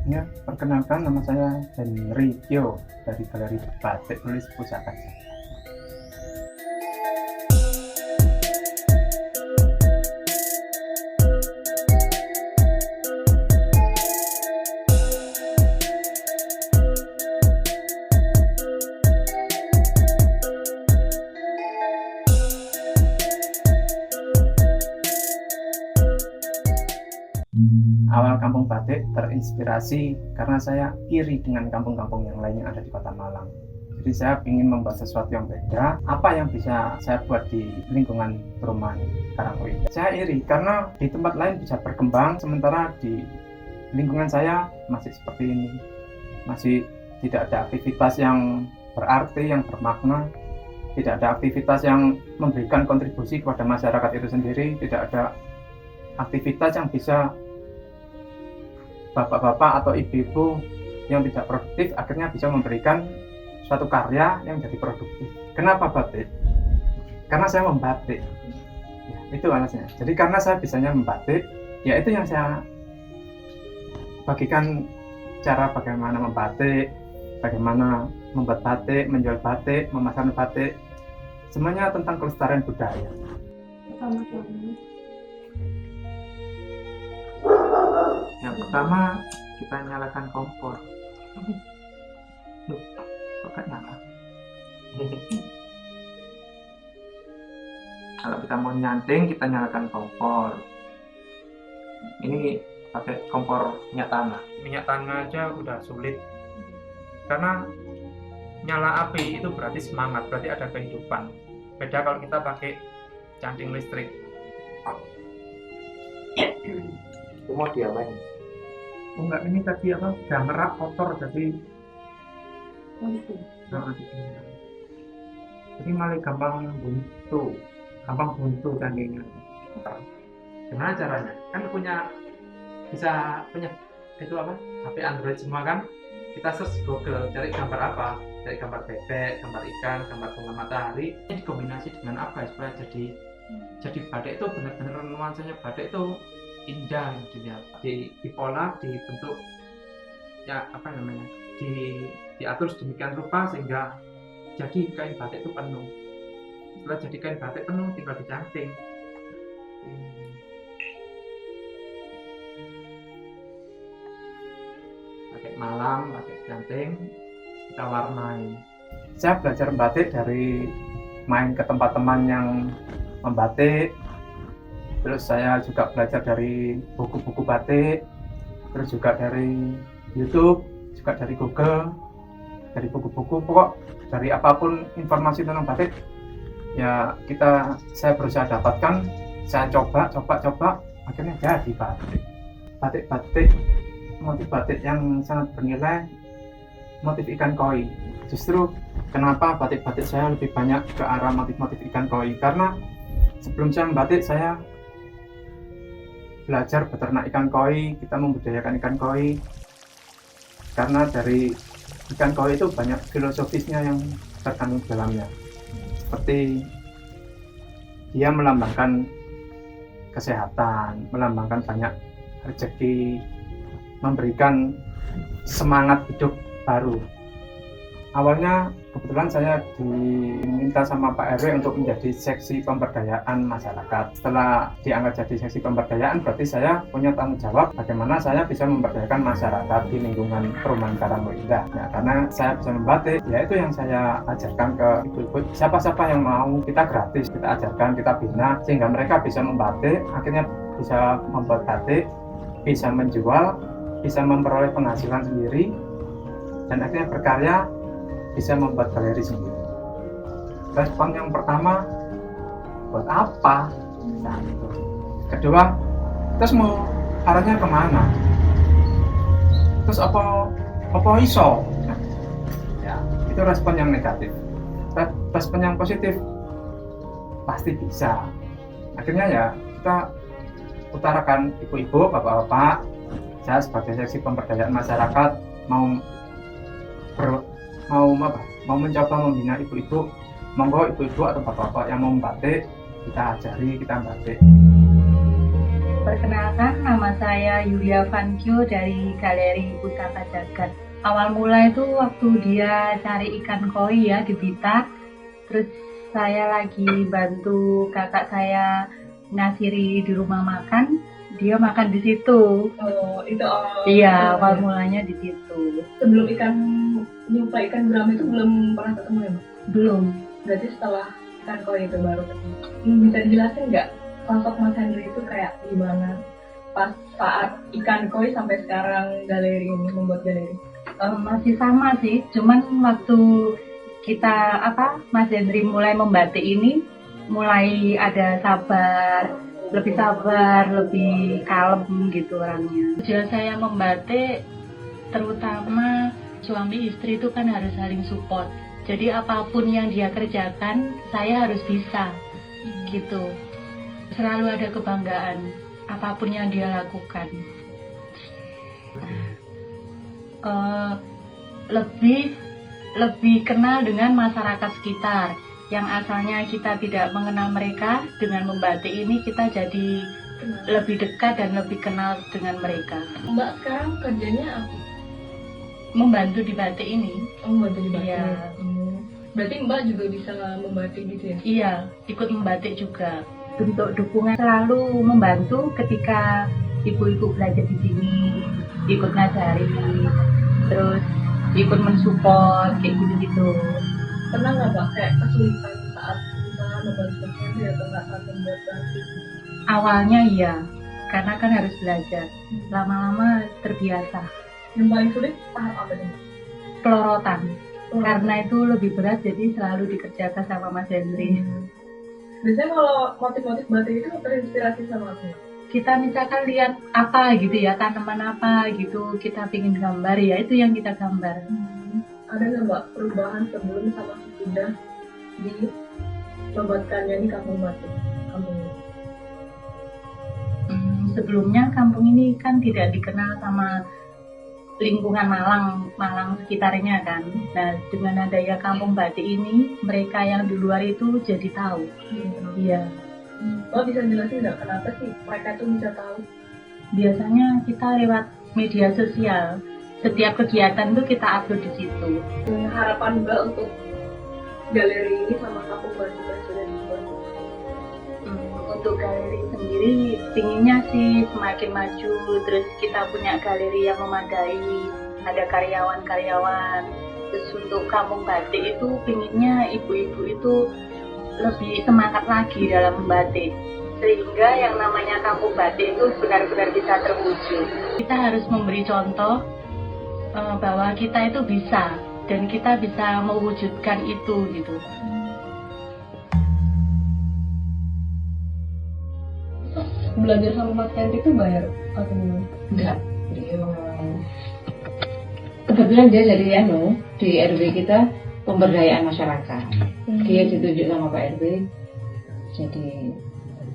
Ya, perkenalkan nama saya Henry Kyo dari Galeri Batik Tulis Pusaka Jaya. Awal Kampung Batik terinspirasi karena saya iri dengan kampung-kampung yang lain yang ada di Kota Malang. Jadi saya ingin membuat sesuatu yang beda. Apa yang bisa saya buat di lingkungan perumahan Karangkoindah? Saya iri karena di tempat lain bisa berkembang, sementara di lingkungan saya masih seperti ini. Masih tidak ada aktivitas yang berarti, yang bermakna. Tidak ada aktivitas yang memberikan kontribusi kepada masyarakat itu sendiri. Tidak ada aktivitas yang bisa bapak-bapak atau ibu-ibu yang tidak produktif akhirnya bisa memberikan suatu karya yang jadi produktif. Kenapa batik? Karena saya membatik. Ya, itu alasannya. Jadi karena saya bisanya membatik, ya itu yang saya bagikan cara bagaimana membatik, bagaimana membuat batik, menjual batik, memasarkan batik. Semuanya tentang kelestarian budaya. Yang pertama kita nyalakan kompor. Loh, kok gak nyala? Kalau kita mau nyanting kita nyalakan kompor. Ini pakai kompor minyak tanah. Minyak tanah aja udah sulit. Karena nyala api itu berarti semangat, berarti ada kehidupan. Beda kalau kita pakai canting listrik. Itu mau diapain? Oh enggak, ini tadi apa? Udah merap kotor jadi jadi malah gampang buntu cantingnya. Gimana caranya? Kan bisa punya itu apa? HP Android semua kan? Kita search Google, cari gambar apa? Cari gambar bebek, gambar ikan, gambar bunga matahari. Ini dikombinasi dengan apa ya supaya jadi batik itu benar-benar nuansanya batik itu indah dilihat, dipola, dibentuk ya apa namanya, diatur sedemikian rupa sehingga jadi kain batik itu penuh. Setelah jadi kain batik penuh tinggal dicanting. Pakai malam, pakai canting, kita warnai. Saya belajar batik dari main ke tempat teman yang membatik. Terus saya juga belajar dari buku-buku batik, terus juga dari YouTube, juga dari Google, dari buku-buku, pokok dari apapun informasi tentang batik ya saya berusaha dapatkan, saya coba, akhirnya jadi batik, motif batik yang sangat bernilai, motif ikan koi. Justru kenapa batik-batik saya lebih banyak ke arah motif-motif ikan koi, karena sebelum saya membatik saya belajar beternak ikan koi, kita membudidayakan ikan koi. Karena dari ikan koi itu banyak filosofisnya yang terkandung di dalamnya. Seperti dia melambangkan kesehatan, melambangkan banyak rezeki, memberikan semangat hidup baru. Awalnya kebetulan saya diminta sama Pak RW untuk menjadi seksi pemberdayaan masyarakat. Setelah diangkat jadi seksi pemberdayaan, berarti saya punya tanggung jawab bagaimana saya bisa memberdayakan masyarakat di lingkungan perumahan Karangkoindah. Nah, karena saya bisa membatik, ya itu yang saya ajarkan ke ibu-ibu. Siapa-siapa yang mau, kita gratis, kita ajarkan, kita bina, sehingga mereka bisa membatik, akhirnya bisa membuat batik, bisa menjual, bisa memperoleh penghasilan sendiri, dan akhirnya berkarya, bisa membuat galeri sendiri. Respon yang pertama, buat apa? Nah, itu. Kedua, terus mau arahnya kemana? Terus apa iso? Nah, ya, itu respon yang negatif. Respon yang positif, pasti bisa. Akhirnya ya kita utarakan ibu-ibu, bapak-bapak, saya sebagai seksi pemberdayaan masyarakat mau mencoba membina ibu-ibu, monggo ibu-ibu atau bapak-bapak yang mau membatik, kita ajari, kita membatik. Perkenalkan, nama saya Yulia Vankyo dari Galeri Pusaka Jagat. Awal mula itu waktu dia cari ikan koi ya di Blitar, terus saya lagi bantu kakak saya ngasiri di rumah makan, dia makan di situ. Oh, itu awal. Iya, awal mulanya di situ. Sebelum nyoba ikan gurame itu belum pernah ketemu ya, Mbak? Belum. Berarti setelah ikan koi itu baru ketemu. Bisa dijelasin nggak sosok Mas Hendri itu kayak gimana pas saat ikan koi sampai sekarang galeri ini, membuat galeri? Masih sama sih, cuman waktu kita Mas Hendri mulai membatik ini mulai ada lebih sabar, lebih kalem gitu orangnya. Tujuan saya membatik terutama suami istri itu kan harus saling support. Jadi apapun yang dia kerjakan, saya harus bisa gitu. Selalu ada kebanggaan apapun yang dia lakukan. Lebih kenal dengan masyarakat sekitar yang asalnya kita tidak mengenal mereka. Dengan membatik ini kita jadi lebih dekat dan lebih kenal dengan mereka. Mbak sekarang kerjanya apa? Membantu di batik ini. Membantu di batik. Iya. Berarti Mbak juga bisa membatik gitu ya? Iya, ikut membatik juga. Bentuk dukungan selalu membantu ketika ibu-ibu belajar di sini, ikut ngajari, terus ikut mensupport kayak gitu-gitu. Pernah nggak Mbak kayak kesulitan saat misalnya membantu Hendri atau nggak saat membuat batik? Awalnya iya, karena kan harus belajar. Lama-lama terbiasa. Yang paling sulit tahap apa nih? Pelorotan. Karena itu lebih berat, jadi selalu dikerjakan sama Mas Hendri. Biasanya kalau motif-motif batik itu terinspirasi sama apa? Kita misalkan lihat apa gitu ya, tanaman apa gitu, kita pingin gambar ya, itu yang kita gambar. Ada nggak Mbak perubahan sebelum sama sesudah dinobatkannya ini kampung batik? Kampung ini? Sebelumnya kampung ini kan tidak dikenal sama lingkungan Malang sekitarnya kan. Nah, dengan adanya kampung batik ini, mereka yang di luar itu jadi tahu. Iya. Mbak bisa jelasin nggak kenapa sih mereka itu bisa tahu? Biasanya kita lewat media sosial. Setiap kegiatan tuh kita upload di situ. Harapan Mbak untuk galeri ini sama kampung batik yang sudah dibuat? Untuk galeri sendiri, pinginnya sih semakin maju. Terus kita punya galeri yang memadai, ada karyawan-karyawan. Terus untuk kampung batik itu pinginnya ibu-ibu itu lebih semangat lagi dalam membatik, sehingga yang namanya kampung batik itu benar-benar bisa terwujud. Kita harus memberi contoh bahwa kita itu bisa dan kita bisa mewujudkan itu gitu. Belajar sama Mas Hendri itu bayar atau gimana? Enggak, kebetulan dia jadi di RW kita pemberdayaan masyarakat. Dia ditunjuk sama Pak RW jadi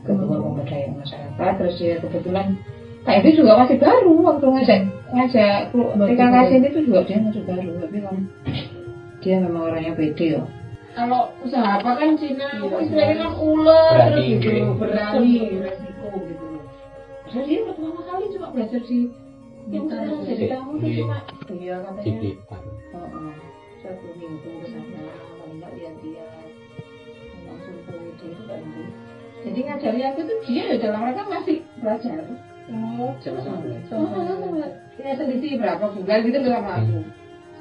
ketua pemberdayaan masyarakat. Terus dia kebetulan Pak RW juga masih baru waktu ngajak TKKS ini tuh juga dia masih baru, tapi kan dia memang orangnya pede ya. Kalau usaha apa kan Cina, istilahnya kan ular terus gitu, berani resiko gitu. Jadi dia pertama kali cuma belajar di yang jadi tamu tuh cuma dia katanya 1 minggu ke sana, paling nggak lihat-lihat langsung pede itu kan itu. Jadi ngajari aku tuh dia ya dalam mereka masih belajar. Ya selisih berapa bulan gitu sama aku.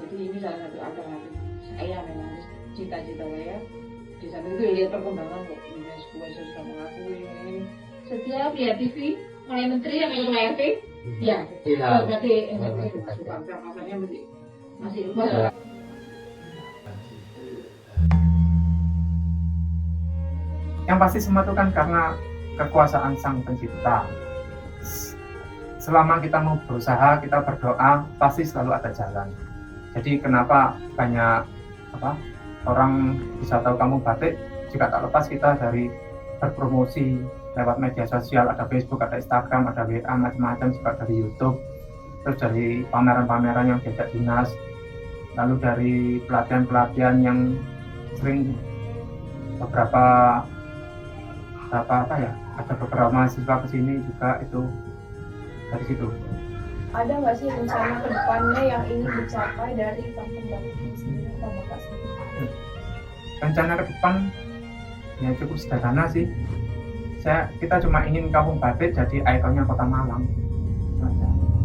Jadi ini salah satu alternatif saya memang cita-cita saya. Di samping itu lihat perkembangan kok UNESCO sudah mengakui ini. Setiap ya TV mulai menteri yang ikut RT, ya berarti makanya masih lupa. Yang pasti semua itu kan karena kekuasaan Sang Pencipta. Selama kita mau berusaha, kita berdoa, pasti selalu ada jalan. Jadi kenapa banyak orang bisa tahu kamu batik, jika tak lepas kita dari berpromosi lewat media sosial, ada Facebook, ada Instagram, ada WA, macam-macam, juga dari YouTube, terus dari pameran-pameran yang diajak dinas, lalu dari pelatihan-pelatihan yang sering beberapa ada beberapa mahasiswa kesini juga itu dari situ. Ada nggak sih rencana ke depannya yang ingin dicapai dari Kampung Batik ini sendiri atau Bapak sendiri? Rencana ke depan ya cukup sederhana sih. Kita cuma ingin Kampung Batik jadi ikonnya Kota Malang.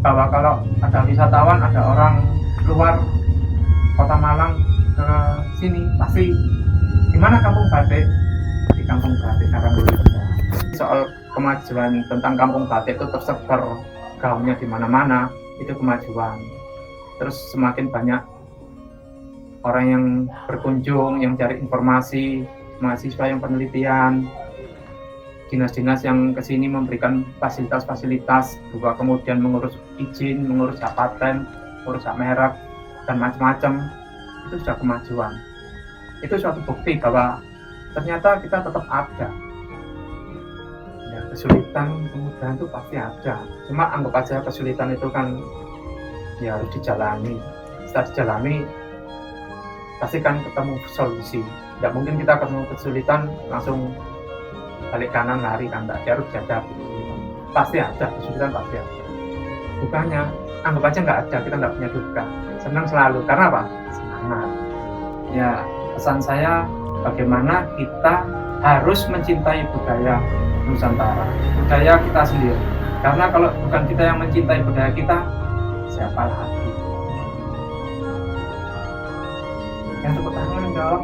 Bahwa kalau ada wisatawan, ada orang luar Kota Malang ke sini, pasti di mana Kampung Batik? Di Kampung Batik Karangturi. Soal kemajuan tentang Kampung Batik itu tersebar gaungnya di mana-mana, itu kemajuan. Terus semakin banyak orang yang berkunjung, yang cari informasi, mahasiswa yang penelitian, dinas-dinas yang kesini memberikan fasilitas-fasilitas, juga kemudian mengurus izin, mengurus hak paten, mengurus hak merek, dan macam-macam, itu sudah kemajuan. Itu suatu bukti bahwa ternyata kita tetap ada. Ya, kesulitan, kemudahan itu pasti ada. Cuma anggap aja kesulitan itu kan ya harus dijalani. Setelah dijalani, pasti kan ketemu solusi. Tidak mungkin kita ketemu kesulitan langsung balik kanan lari kan, tidak, harus dihadapi. Pasti ada kesulitan, pasti ada. Bukannya anggap aja nggak ada, kita nggak punya duka. Senang selalu, karena apa? Semangat. Ya, pesan saya bagaimana kita harus mencintai budaya Nusantara, budaya kita sendiri. Karena kalau bukan kita yang mencintai budaya kita, siapa lagi? Yang tepuk tangan jawab.